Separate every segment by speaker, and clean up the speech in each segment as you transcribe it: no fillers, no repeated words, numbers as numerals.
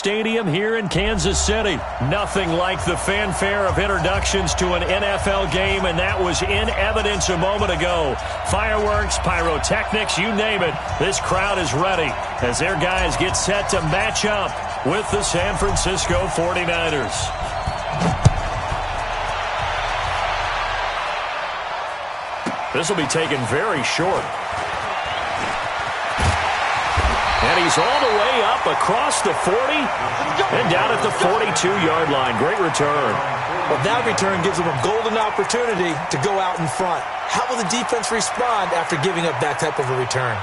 Speaker 1: Stadium here in Kansas City. Nothing like the fanfare of introductions to an NFL game, and that was in evidence a moment ago. Fireworks, pyrotechnics, you name it. This crowd is ready as their guys get set to match up with the San Francisco 49ers. This will be taken very short. And he's all the way up across the 40 and down at the 42-yard line. Great return.
Speaker 2: Well, that return gives them a golden opportunity to go out in front. How will the defense respond after giving up that type of a return?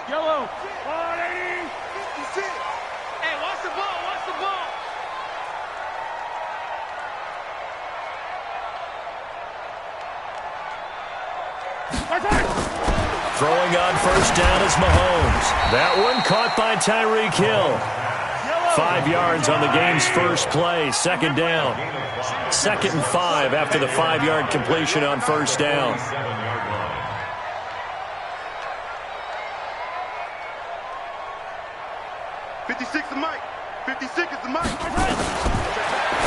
Speaker 3: Yellow. 180. 56. Hey, watch the ball. Watch the ball.
Speaker 1: Throwing on first down is Mahomes. That one caught by Tyreek Hill. 5 yards on the game's first play. Second down. 2nd and 5 after the 5-yard completion on first down.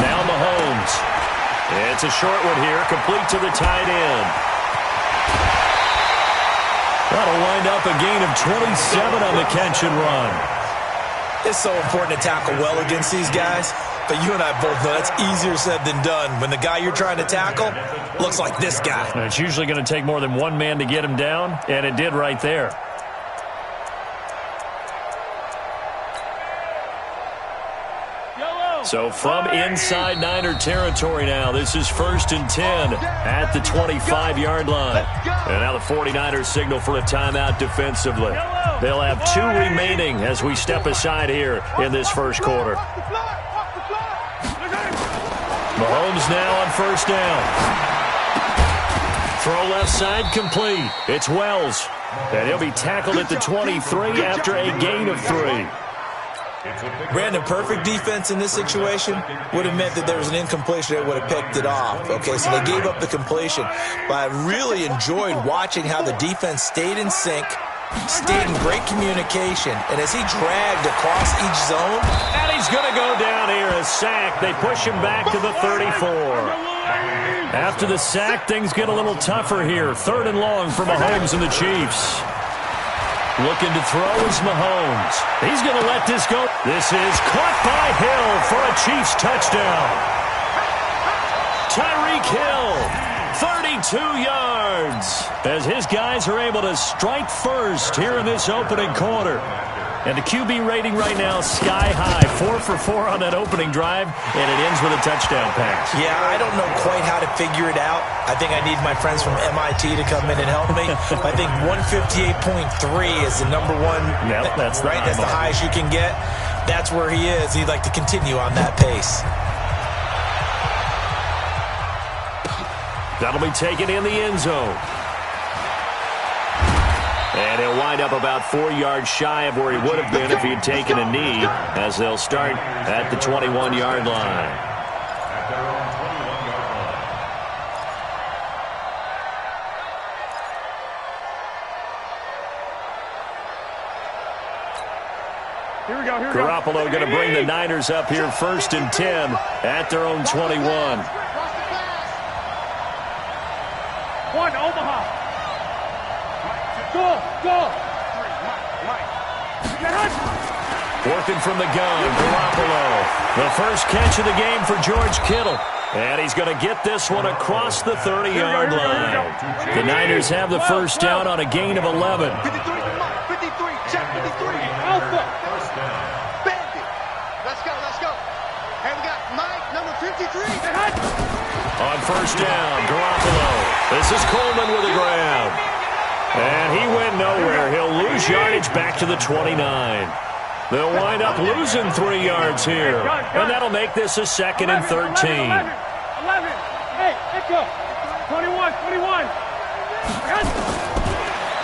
Speaker 1: Now Mahomes. It's a short one here, complete to the tight end. That'll wind up a gain of 27 on the catch and run.
Speaker 2: It's so important to tackle well against these guys, but you and I both know that's easier said than done when the guy you're trying to tackle looks like this guy.
Speaker 1: And it's usually going to take more than one man to get him down, and it did right there. So from inside Niner territory now, this is 1st and 10 at the 25-yard line. And now the 49ers signal for a timeout defensively. They'll have 2 remaining as we step aside here in this first quarter. Mahomes now on first down. Throw left side complete. It's Wells. And he'll be tackled at the 23 after a gain of 3.
Speaker 2: Brandon, perfect defense in this situation would have meant that there was an incompletion that would have picked it off. Okay, so they gave up the completion. But I really enjoyed watching how the defense stayed in sync, stayed in great communication, and as he dragged across each zone.
Speaker 1: And he's going to go down here, a sack. They push him back to the 34. After the sack, things get a little tougher here. 3rd and long for Mahomes and the Chiefs. Looking to throw is Mahomes. He's going to let this go. This is caught by Hill for a Chiefs touchdown. Tyreek Hill, 32 yards, as his guys are able to strike first here in this opening quarter. And the QB rating right now sky high, 4 for 4 on that opening drive, and it ends with a touchdown pass.
Speaker 2: Yeah, I don't know quite how to figure it out. I think I need my friends from MIT to come in and help me. I think 158.3 is the number one.
Speaker 1: Yep, that's
Speaker 2: right. That's the highest you can get. That's where he is. He'd like to continue on that pace.
Speaker 1: That'll be taken in the end zone. And he'll wind up about 4 yards shy of where he would have been if he had taken a knee, as they'll start at the 21-yard line.
Speaker 3: Here we go.
Speaker 1: Garoppolo going to bring the Niners up here 1st and 10 at their own 21.
Speaker 3: One, Omaha. Go.
Speaker 1: Working from the gun, Garoppolo. The first catch of the game for George Kittle. And he's going to get this one across the 30-yard line. The Niners have the first down on a gain of 11.
Speaker 3: 53, check 53. Alpha. Bandit. Let's go. And we got Mike, number 53.
Speaker 1: On first down, Garoppolo. This is Coleman with a grab. And he went nowhere. He'll lose yardage back to the 29. They'll wind up losing 3 yards here. And that'll make this a 2nd and 13.
Speaker 3: 11. Hey. Alpha. 21, 21.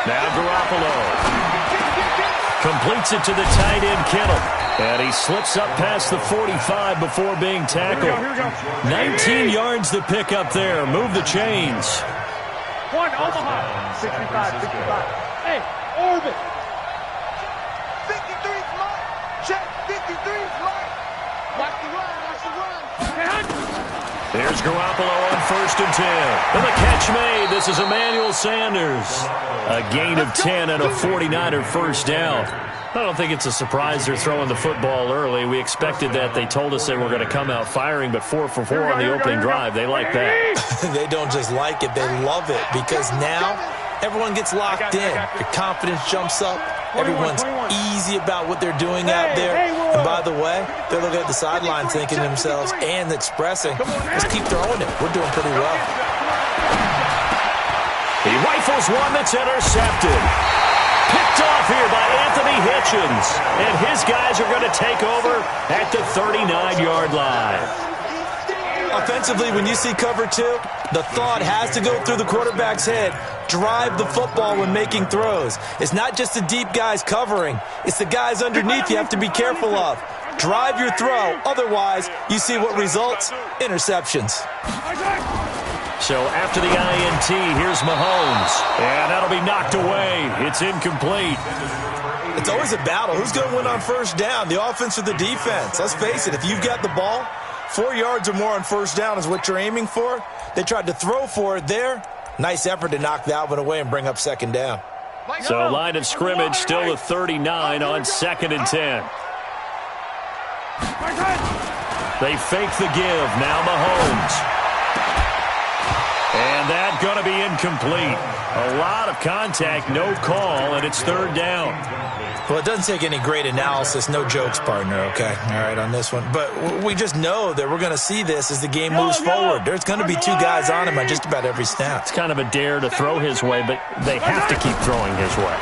Speaker 1: Now Garoppolo completes it to the tight end, Kittle. And he slips up past the 45 before being tackled.
Speaker 3: Here we go.
Speaker 1: 19 yards to pick up there. Move the chains.
Speaker 3: One, Omaha. 65, 65. Hey, Orbit. 53's mine. Check, 53's mine. Watch the run, watch the run.
Speaker 1: There's Garoppolo on 1st and 10. And the catch made. This is Emmanuel Sanders. A gain of 10 and a 49er first down. I don't think it's a surprise they're throwing the football early. We expected that. They told us they were going to come out firing, but 4 for 4 on the opening drive. They like that.
Speaker 2: They don't just like it, they love it, because now everyone gets locked in. Your confidence jumps up. Everyone's easy about what they're doing out there. And by the way, they're looking at the sideline thinking to themselves and expressing, let's keep throwing it. We're doing pretty well.
Speaker 1: He rifles one that's intercepted. Picked off here by Anthony Hitchens. And his guys are going to take over at the 39-yard line.
Speaker 2: Offensively, when you see cover 2, the thought has to go through the quarterback's head. Drive the football when making throws. It's not just the deep guys covering. It's the guys underneath you have to be careful of. Drive your throw. Otherwise, you see what results? Interceptions.
Speaker 1: So after the INT, here's Mahomes. And that'll be knocked away. It's incomplete.
Speaker 2: It's always a battle. Who's going to win on first down, the offense or the defense? Let's face it, if you've got the ball, 4 yards or more on first down is what you're aiming for. They tried to throw for it there. Nice effort to knock that one away and bring up second down.
Speaker 1: So line of scrimmage still the 39 on 2nd and 10. They fake the give. Now Mahomes. And that's going to be incomplete. A lot of contact, no call, and it's 3rd down.
Speaker 2: Well, it doesn't take any great analysis. No jokes, partner, okay? All right, on this one. But we just know that we're going to see this as the game moves forward. There's going to be 2 guys on him on just about every snap.
Speaker 1: It's kind of a dare to throw his way, but they have to keep throwing his way.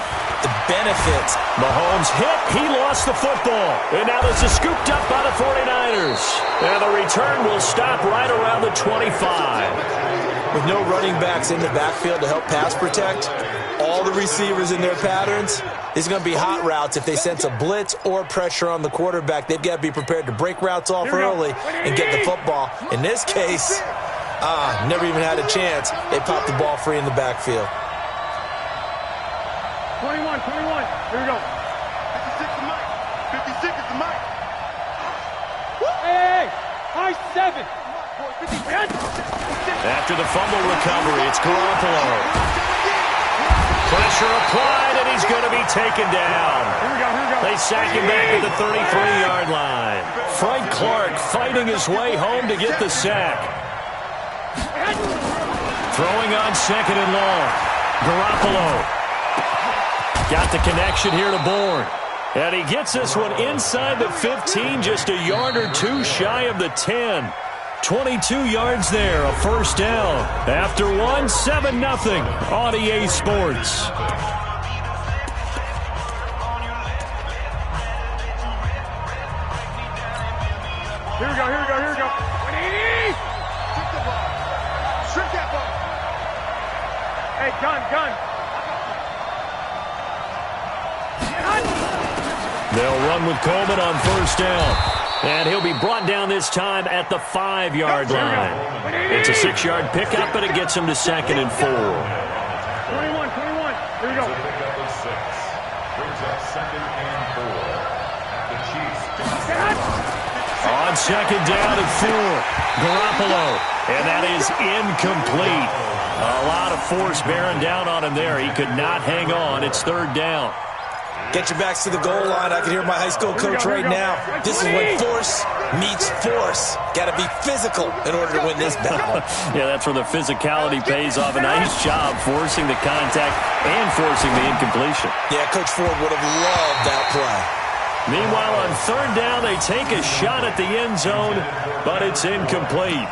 Speaker 2: The benefits.
Speaker 1: Mahomes hit. He lost the football. And now this is scooped up by the 49ers. And the return will stop right around the 25.
Speaker 2: With no running backs in the backfield to help pass protect, all the receivers in their patterns, it's going to be hot routes if they sense a blitz or pressure on the quarterback. They've got to be prepared to break routes off early and get the football. In this case, never even had a chance. They popped the ball free in the backfield.
Speaker 3: 21, 21. Here we go. 56 is mine. 56 is mine. Hey, high 7.
Speaker 1: After the fumble recovery, it's Garoppolo. Pressure applied, and he's going to be taken down.
Speaker 3: Here we go.
Speaker 1: They sack him back at the 33-yard line. Frank Clark fighting his way home to get the sack. Throwing on 2nd and long. Garoppolo. Got the connection here to Bourne. And he gets this one inside the 15, just a yard or 2 shy of the 10. 22 yards there, a first down. After 7-0 on EA Sports.
Speaker 3: Here we go. 180. Strip that ball. Hey, gun.
Speaker 1: They'll run with Coleman on first down. And he'll be brought down this time at the 5-yard line. It's a 6-yard pickup, but it gets him to 2nd and 4.
Speaker 3: 21. Here we go.
Speaker 1: On 2nd down and 4. Garoppolo. And that is incomplete. A lot of force bearing down on him there. He could not hang on. It's 3rd down.
Speaker 2: Get your backs to the goal line. I can hear my high school coach right now. This is when force meets force. Got to be physical in order to win this battle.
Speaker 1: Yeah, that's where the physicality pays off. A nice job forcing the contact and forcing the incompletion.
Speaker 2: Yeah, Coach Ford would have loved that play.
Speaker 1: Meanwhile, on 3rd down, they take a shot at the end zone, but it's incomplete.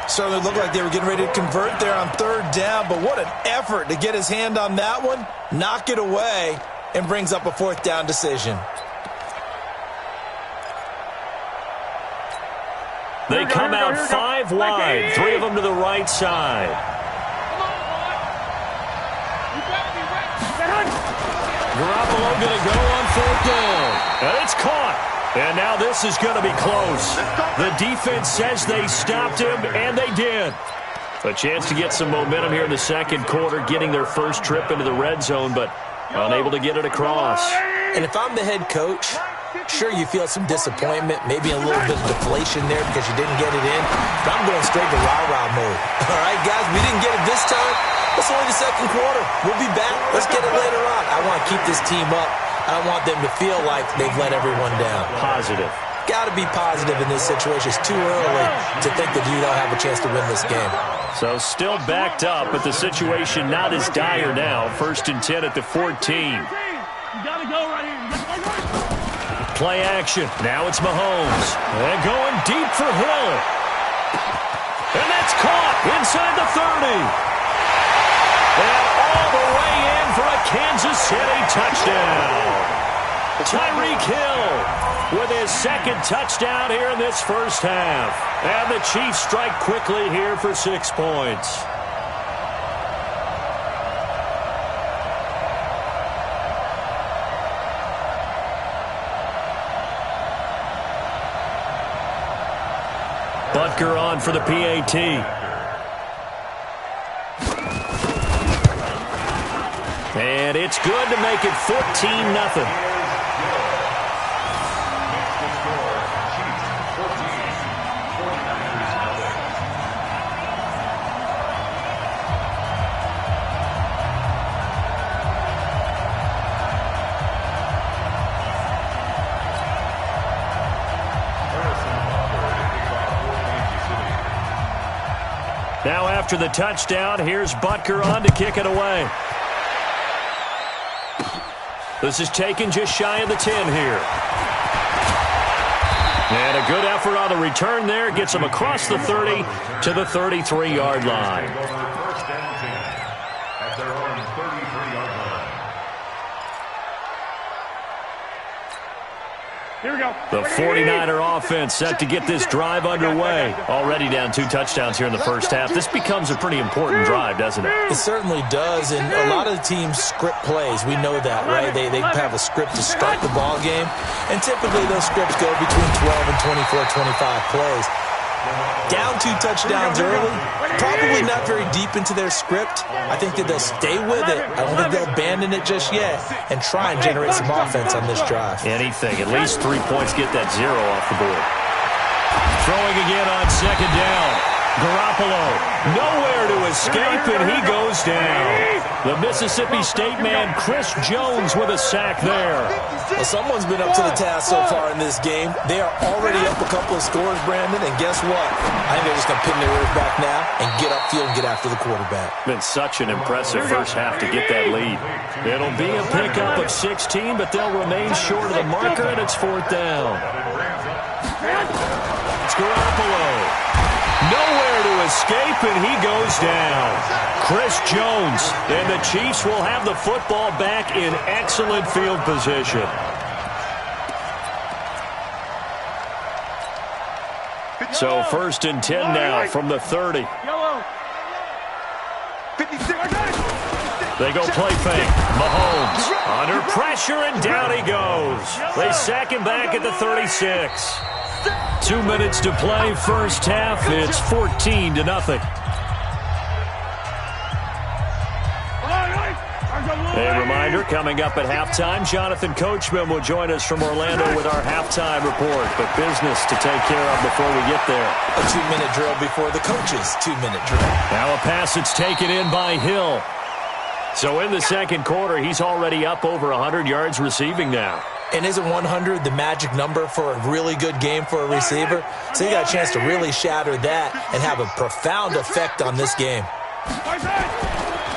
Speaker 2: Certainly looked like they were getting ready to convert there on 3rd down, but what an effort to get his hand on that one, knock it away, and brings up a 4th down decision.
Speaker 1: They come out 5 wide, 3 of them to the right side. Garoppolo going to go on 4th down. And it's caught. And now this is going to be close. The defense says they stopped him, and they did. A chance to get some momentum here in the second quarter, getting their first trip into the red zone, but unable to get it across.
Speaker 2: And if I'm the head coach, sure, you feel some disappointment, maybe a little bit of deflation there because you didn't get it in. But I'm going straight to rah-rah mode. All right, guys, we didn't get it this time. It's only the second quarter. We'll be back. Let's get it later on. I want to keep this team up. I don't want them to feel like they've let everyone down.
Speaker 1: Positive.
Speaker 2: Got to be positive in this situation. It's too early to think that you don't have a chance to win this game.
Speaker 1: So still backed up, but the situation not as dire now. 1st and 10 at the 14.
Speaker 4: You got to go right here.
Speaker 1: Play action. Now it's Mahomes. And going deep for Hill. And that's caught inside the 30. And all the way in for a Kansas City touchdown. Tyreek Hill with his 2nd touchdown here in this first half. And the Chiefs strike quickly here for 6 points. Butker on for the PAT. And it's good to make it 14-0. Now after the touchdown, here's Butker on to kick it away. This is taken just shy of the 10 here. And a good effort on the return there. Gets him across the 30 to the 33-yard line.
Speaker 5: First down 10 at their own 33-yard line.
Speaker 4: Here we go.
Speaker 1: The 49er offense set to get this drive underway. Already down 2 touchdowns here in the first half. This becomes a pretty important drive, doesn't it?
Speaker 2: It certainly does, and a lot of the teams script plays. We know that, right? They have a script to start the ball game, and typically those scripts go between 12 and 24, 25 plays. Down 2 touchdowns early, probably not very deep into their script. I think that they'll stay with it. I don't think they'll abandon it just yet and try and generate some offense on this drive.
Speaker 1: Anything. At least 3 points, get that 0 off the board. Throwing again on 2nd down. Garoppolo, nowhere to escape, and he goes down. The Mississippi State man, Chris Jones, with a sack there.
Speaker 2: Well, someone's been up to the task so far in this game. They are already up a couple of scores, Brandon, and guess what? I think they're just going to pin their ears back now and get upfield and get after the quarterback.
Speaker 1: Been such an impressive first half to get that lead. It'll be a pickup of 16, but they'll remain short of the marker, and it's 4th down. It's Garoppolo. Nowhere to escape, and he goes down. Chris Jones, and the Chiefs will have the football back in excellent field position. So 1st and 10 now from the 30. They go play fake. Mahomes under pressure, and down he goes. They sack him back at the 36. 2 minutes to play, first half. It's 14-0. A reminder, coming up at halftime, Jonathan Coachman will join us from Orlando with our halftime report. But business to take care of before we get there.
Speaker 2: A 2-minute drill before the coach's 2-minute drill.
Speaker 1: Now a pass that's taken in by Hill. So in the second quarter, he's already up over 100 yards receiving now.
Speaker 2: And isn't 100 the magic number for a really good game for a receiver? So you got a chance to really shatter that and have a profound effect on this game.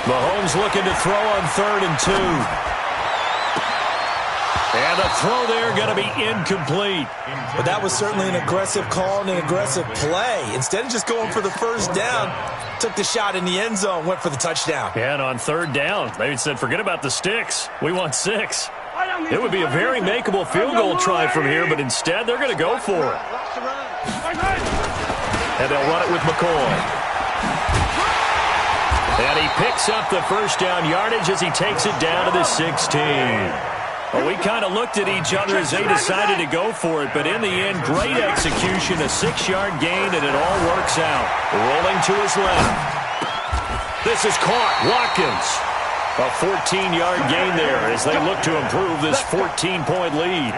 Speaker 1: Mahomes looking to throw on 3rd and 2. And the throw there going to be incomplete.
Speaker 2: But that was certainly an aggressive call and an aggressive play. Instead of just going for the first down, took the shot in the end zone, went for the touchdown.
Speaker 1: And on 3rd down, they said, forget about the sticks. We want 6. It would be a very makeable field goal try from here, but instead they're going to go for it. And they'll run it with McCoy. And he picks up the first down yardage as he takes it down to the 16. Well, we kind of looked at each other as they decided to go for it, but in the end, great execution, a 6-yard gain, and it all works out. Rolling to his left. This is caught. Watkins. A 14-yard gain there as they look to improve this 14-point lead.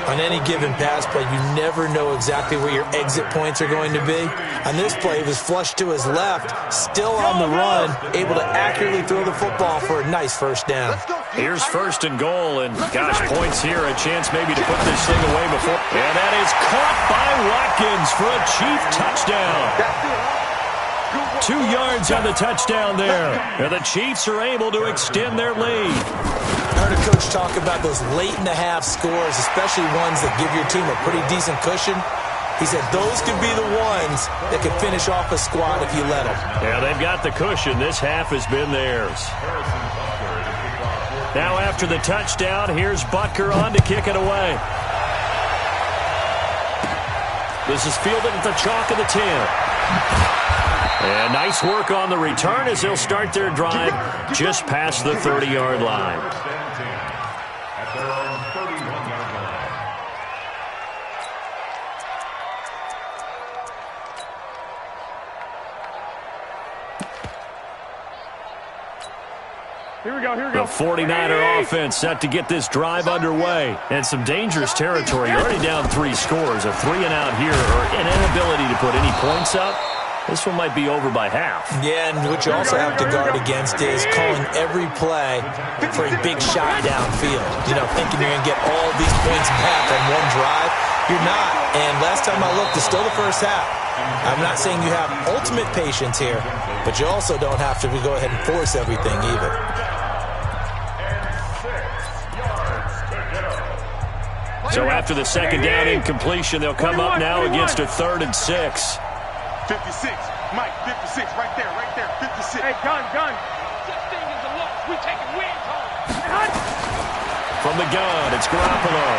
Speaker 2: On any given pass play, you never know exactly where your exit points are going to be. On this play, he was flushed to his left, still on the run, able to accurately throw the football for a nice first down.
Speaker 1: Here's first and goal, and gosh, points here, a chance maybe to put this thing away before. And that is caught by Watkins for a Chief touchdown. 2 yards on the touchdown there. And the Chiefs are able to extend their lead.
Speaker 2: I heard a coach talk about those late-in-the-half scores, especially ones that give your team a pretty decent cushion. He said those could be the ones that could finish off a squad if you let them.
Speaker 1: Yeah, they've got the cushion. This half has been theirs. Now after the touchdown, here's Butker on to kick it away. This is fielded at the chalk of the 10. And nice work on the return as they'll start their drive just past the 30-yard line.
Speaker 5: At their own 31-yard line.
Speaker 4: Here we go, here we go.
Speaker 1: The 49er offense set to get this drive underway. And some dangerous territory. You're already down 3 scores. A 3-and-out here or an inability to put any points up. This one might be over by half.
Speaker 2: Yeah, and what you also have to guard against is calling every play for a big shot downfield. You know, thinking you're going to get all these points back on one drive. You're not. And last time I looked, it's still the first half. I'm not saying you have ultimate patience here, but you also don't have to go ahead and force everything either.
Speaker 1: So after the second down incompletion, they'll come up now against a 3rd and 6.
Speaker 3: 56, Mike, 56, right there, 56.
Speaker 4: Hey, gun. Such thing as a loss. We taking wins home.
Speaker 1: From the gun, it's Garoppolo.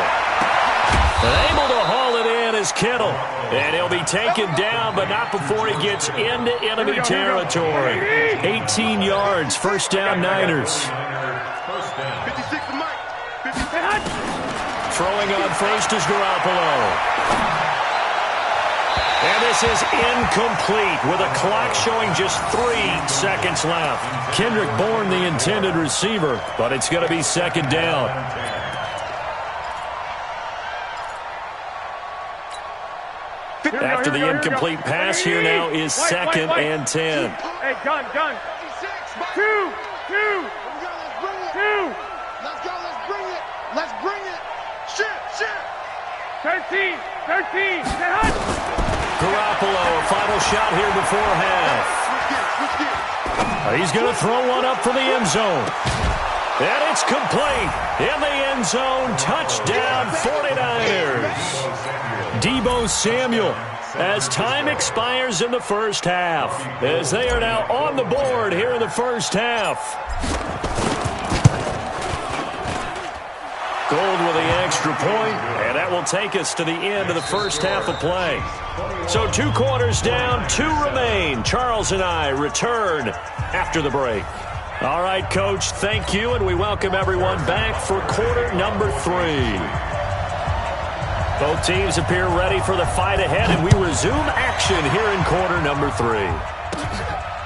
Speaker 1: And able to haul it in is Kittle. And he'll be taken down, but not before he gets into enemy territory. 18 yards, first down Niners.
Speaker 3: 56 to Mike. 56.
Speaker 1: Throwing on first is Garoppolo. And this is incomplete with a clock showing just 3 seconds left. Kendrick Bourne, the intended receiver, but it's going to be second down. After the incomplete pass, here now is second and 10.
Speaker 4: Hey, gun. 2.
Speaker 3: Let's bring it. Shit.
Speaker 4: 13.
Speaker 1: Garoppolo, a final shot here before half. He's going to throw one up for the end zone. And it's complete. In the end zone, touchdown 49ers. Deebo Samuel, as time expires in the first half, as they are now on the board here in the first half. Gold with the extra point, and that will take us to the end of the first half of play. So 2 quarters down, 2 remain. Charles and I return after the break. All right, Coach, thank you, and we welcome everyone back for quarter number 3. Both teams appear ready for the fight ahead, and we resume action here in quarter number 3.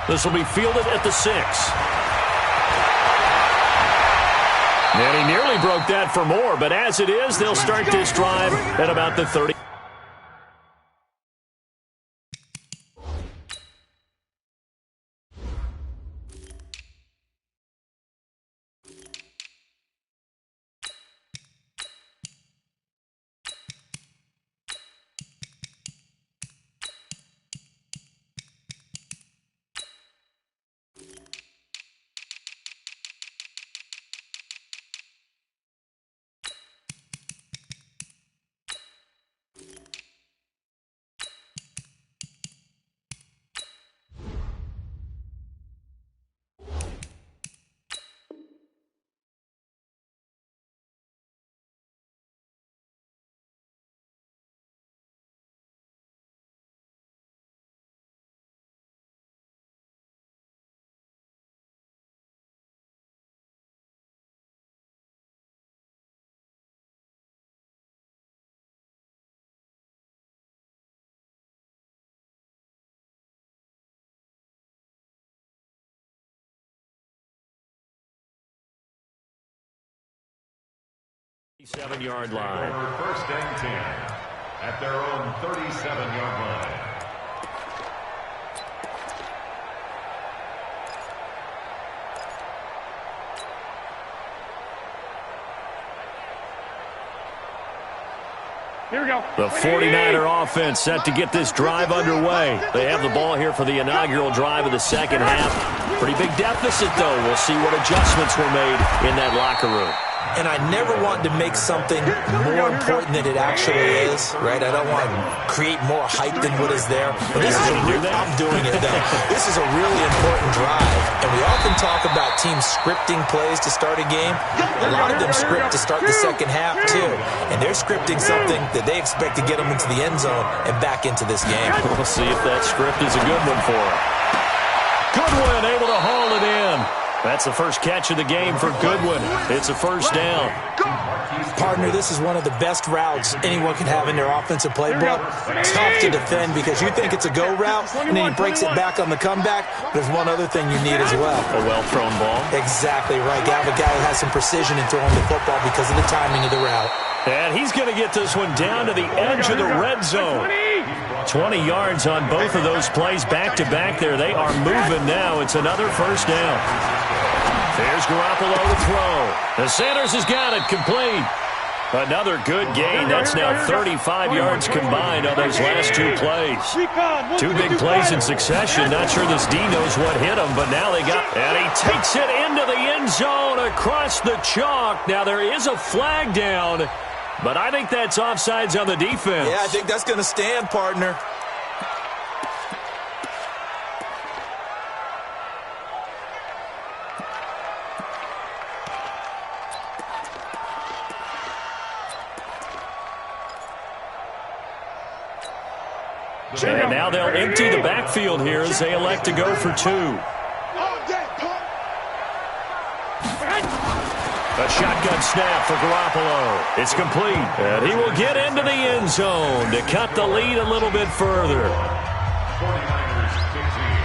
Speaker 1: This will be fielded at the 6. And he nearly broke that for more, but as it is, they'll start this drive at about the 30. 7-yard line.
Speaker 5: First and 10 at their own 37-yard line.
Speaker 4: Here we go.
Speaker 1: The 49er offense set to get this drive underway. They have the ball here for the inaugural drive of the second half. Pretty big deficit, though. We'll see what adjustments were made in that locker room.
Speaker 2: And I never want to make something more important than it actually is, right? I don't want to create more hype than what is there. But this is I'm doing it, though. This is a really important drive. And we often talk about teams scripting plays to start a game. A lot of them script to start the second half, too. And they're scripting something that they expect to get them into the end zone and back into this game.
Speaker 1: We'll see if that script is a good one for them. Goodwin able to haul it in. That's the first catch of the game for Goodwin. It's a first down.
Speaker 2: Partner, this is one of the best routes anyone can have in their offensive playbook. Tough to defend because you think it's a go route, and then he breaks it back on the comeback. There's one other thing you need as well.
Speaker 1: A well-thrown ball.
Speaker 2: Exactly right. You have a guy who has some precision in throwing the football because of the timing of the route.
Speaker 1: And he's going to get this one down to the edge of the red zone. 20 yards on both of those plays back-to-back there. They are moving now. It's another first down. There's Garoppolo to throw. The Sanders has got it complete. Another good gain. That's now 35 yards combined on those last two plays. Two big plays in succession. Not sure this D knows what hit him, but now they got... And he takes it into the end zone across the chalk. Now there is a flag down, but I think that's offsides on the defense.
Speaker 2: Yeah, I think that's going to stand, partner.
Speaker 1: And now they'll empty the backfield here as they elect to go for two. A shotgun snap for Garoppolo. It's complete. And he will get into the end zone to cut the lead a little bit further.
Speaker 5: 49ers 15.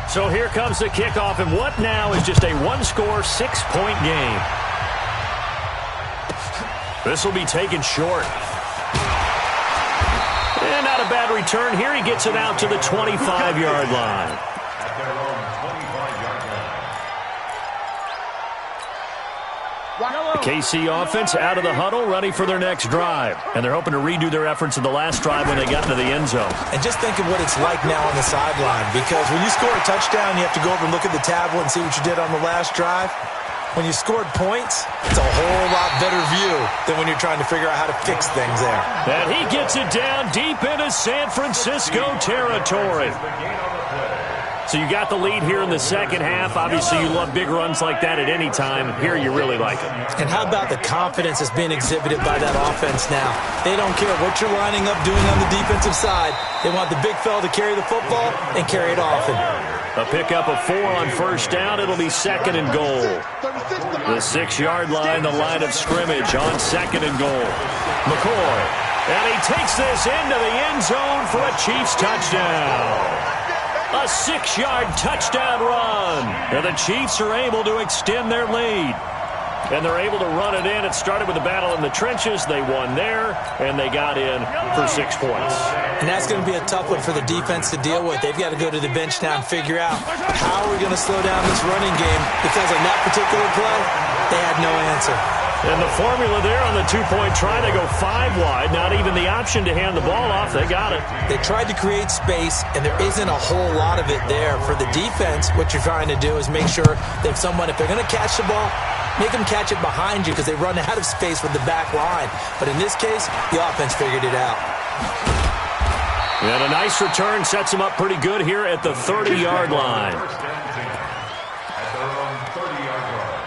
Speaker 1: So here comes the kickoff, and what now is just a one-score, 6-point game. This will be taken short. And not a bad return here. He gets it out to the 25-yard line.
Speaker 5: At their own 25-yard line.
Speaker 1: The KC offense out of the huddle, ready for their next drive. And they're hoping to redo their efforts in the last drive when they got into the end zone.
Speaker 2: And just think of what it's like now on the sideline, because when you score a touchdown, you have to go over and look at the tablet and see what you did on the last drive. When you scored points, it's a whole lot better view than when you're trying to figure out how to fix things there.
Speaker 1: And he gets it down deep into San Francisco territory. So you got the lead here in the second half. Obviously, you love big runs like that at any time. Here, you really like it.
Speaker 2: And how about the confidence that's being exhibited by that offense now? They don't care what you're lining up doing on the defensive side. They want the big fella to carry the football and carry it often.
Speaker 1: A pickup of 4 on first down. It'll be second and goal. The 6-yard line, the line of scrimmage on second and goal. McCoy. And he takes this into the end zone for a Chiefs touchdown. A 6-yard touchdown run. And the Chiefs are able to extend their lead. And they're able to run it in. It started with a battle in the trenches. They won there, and they got in for 6 points.
Speaker 2: And that's going to be a tough one for the defense to deal with. They've got to go to the bench now and figure out how are we going to slow down this running game, because on that particular play, they had no answer.
Speaker 1: And the formula there on the 2-point try, they go 5 wide. Not even the option to hand the ball off. They got it.
Speaker 2: They tried to create space, and there isn't a whole lot of it there. For the defense, what you're trying to do is make sure that if they're going to catch the ball, make them catch it behind you because they run out of space with the back line. But in this case, the offense figured it out.
Speaker 1: And a nice return sets them up pretty good here at the 30-yard line.
Speaker 5: First and 10 at their own 30-yard line.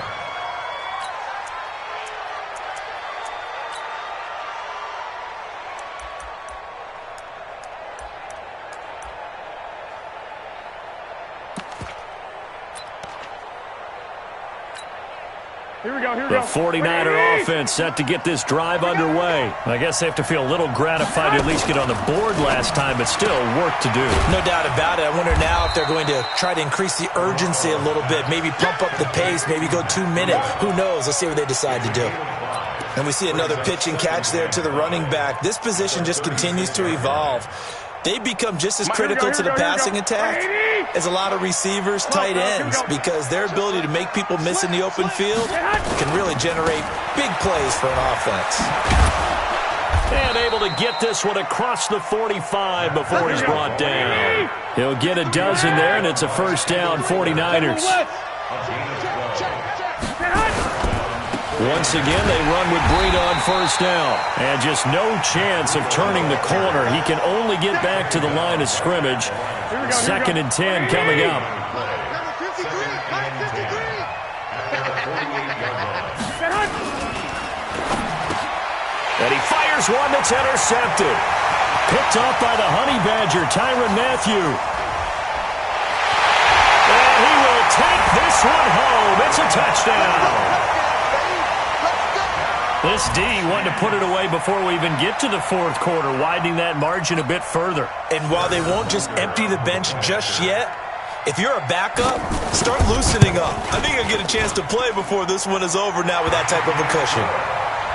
Speaker 1: The 49er offense set to get this drive underway. I guess they have to feel a little gratified to at least get on the board last time, but still work to do.
Speaker 2: No doubt about it. I wonder now if they're going to try to increase the urgency a little bit, maybe pump up the pace, maybe go 2 minute. Who knows? Let's see what they decide to do. And we see another pitch and catch there to the running back. This position just continues to evolve. They become just as critical to the passing attack as a lot of receivers, tight ends, because their ability to make people miss in the open field can really generate big plays for an offense.
Speaker 1: And able to get this one across the 45 before he's brought down. He'll get a dozen there, and it's a first down, 49ers. Once again, they run with Breida on first down. And just no chance of turning the corner. He can only get back to the line of scrimmage. 2nd and 10 coming up. And he fires one that's intercepted. Picked off by the Honey Badger, Tyrann Mathieu. And he will take this one home. It's a touchdown. This D wanted to put it away before we even get to the fourth quarter, widening that margin a bit further.
Speaker 2: And while they won't just empty the bench just yet, if you're a backup, start loosening up. I think you'll get a chance to play before this one is over now with that type of a cushion.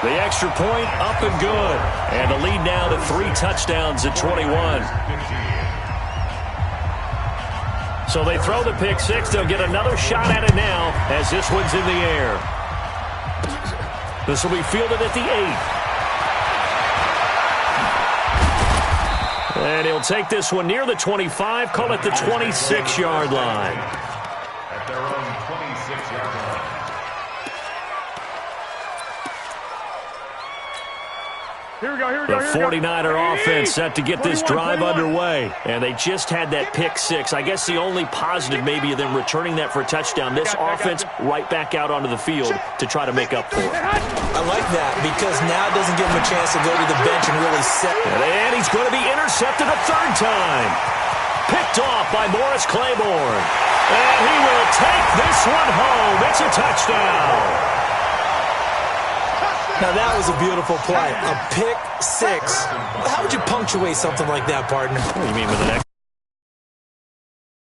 Speaker 1: The extra point up and good. And a lead now to 3 touchdowns at 21. So they throw the pick six. They'll get another shot at it now as this one's in the air. This will be fielded at the 8. And he'll take this one near the 25, call it the 26-yard line.
Speaker 5: At their own 26-yard line.
Speaker 1: The 49er offense set to get this drive underway. And they just had that pick six. I guess the only positive maybe of them returning that for a touchdown. This offense right back out onto the field to try to make up for it.
Speaker 2: I like that because now it doesn't give him a chance to go to the bench and really set.
Speaker 1: And he's going to be intercepted a 3rd time. Picked off by Morris Claiborne. And he will take this one home. It's a touchdown.
Speaker 2: Now that was a beautiful play. A pick six. How would you punctuate something like that, partner?
Speaker 1: What do you mean with an X?